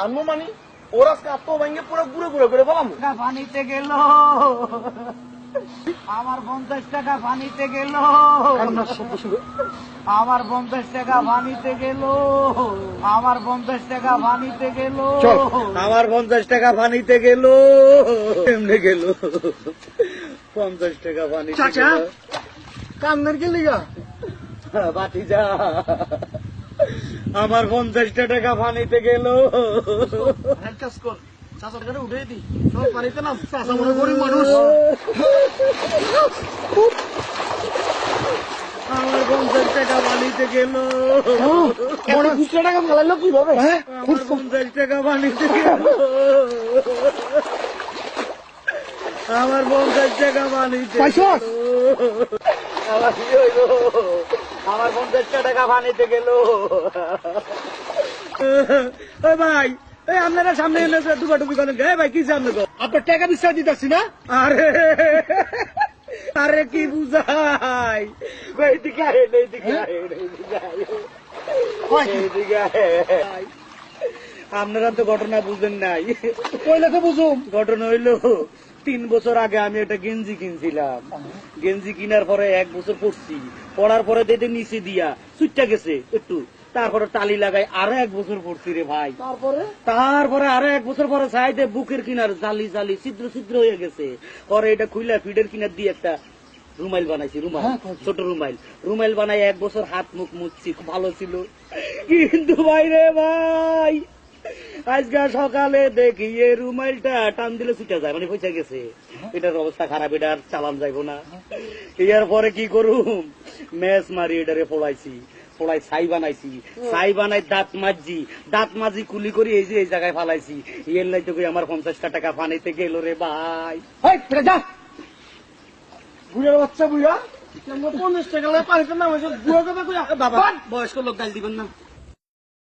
আনুমানি ওর আজকে আত্ম ভাঙ্গে পুরো ঘুরে ঘুরে করে বলাম পানিতে গেল আমার 50 টাকা পানিতে গেল আমার 50 টাকা পানিতে গেল আমার 50 টাকা পানিতে গেল আমার 50 টাকা পানিতে গেল এমনি গেল 50 টাকা পানিতে চাচা কান্দের কে লিগা বাতি যা আমার 50 টাকা পানিতে গেল এক কাজ কর চাচার ঘরে উঠে দি সব পানিতে নাম চাচা মনে করি মানুষ আমার 50 টাকা পানিতে গেল মনে 20 টাকা ফেলাইলো কিভাবে হ্যাঁ আমার 50 টাকা পানিতে গেল আমার 50 টাকা পানিতে পাইছস? আমার কি হইলো আমার 50 টাকা পানিতে গেল ওই ভাই এই আপনারা সামনে এনে ডুবাডুবি করেন গে ভাই কি জানো গো আপনার টাকা বিশ্বাস দিতেছি না আরে আরে কি বুঝাই এইদিকে আয় এইদিকে আয় এইদিকে আয় এইদিকে আয় আপনারা তো ঘটনা বুঝেন নাই কইলে তো বুঝুম ঘটনা হইলো 3 বছর আগে আমি একটা গেঞ্জি কিনছিলাম গেঞ্জি কিনার পরে 1 বছর পরছি পড়ার পরে দেখে নিচে দিয়া চুটটা গেছে একটু তারপরে টালি লাগাই আরো 1 বছর পড়ছি রে ভাই তারপরে আরো 1 বছর পরে চাইতে বুকের কিনার জালি জালি ছিদ্র ছিদ্র হয়ে গেছে পরে এটা খুইলা ফিডের কিনার দিয়ে একটা রুমাইল বানাইছি রুমাইল ছোট রুমাইল বানাই 1 বছর হাত মুখ মুছছি খুব ভালো ছিল কিন্তু ভাই রে ভাই আজকে সকালে দেখি এই রুমাইলটা টান দিলে ছুটে যায় মানে পয়সা গেছে এটার অবস্থা খারাপ এটা আর চালান যাইবো না এর পরে কি করুম ম্যাচ মারি এটারে ফোলাইছি ফোলাই ছাই বানাইছি ছাই বানাই দাঁত মাজি কুলি করি এই যে এই জায়গায় ফালাইছি এর লাই তো আমার 50 টাকা পানিতে গেল রে ভাই যা বুড়ার বাচ্চা বুড়া 50 টাকা পানিতে নাম বুড়া কথা কই বাবা বয়স্ক লোক গাল দিবেন না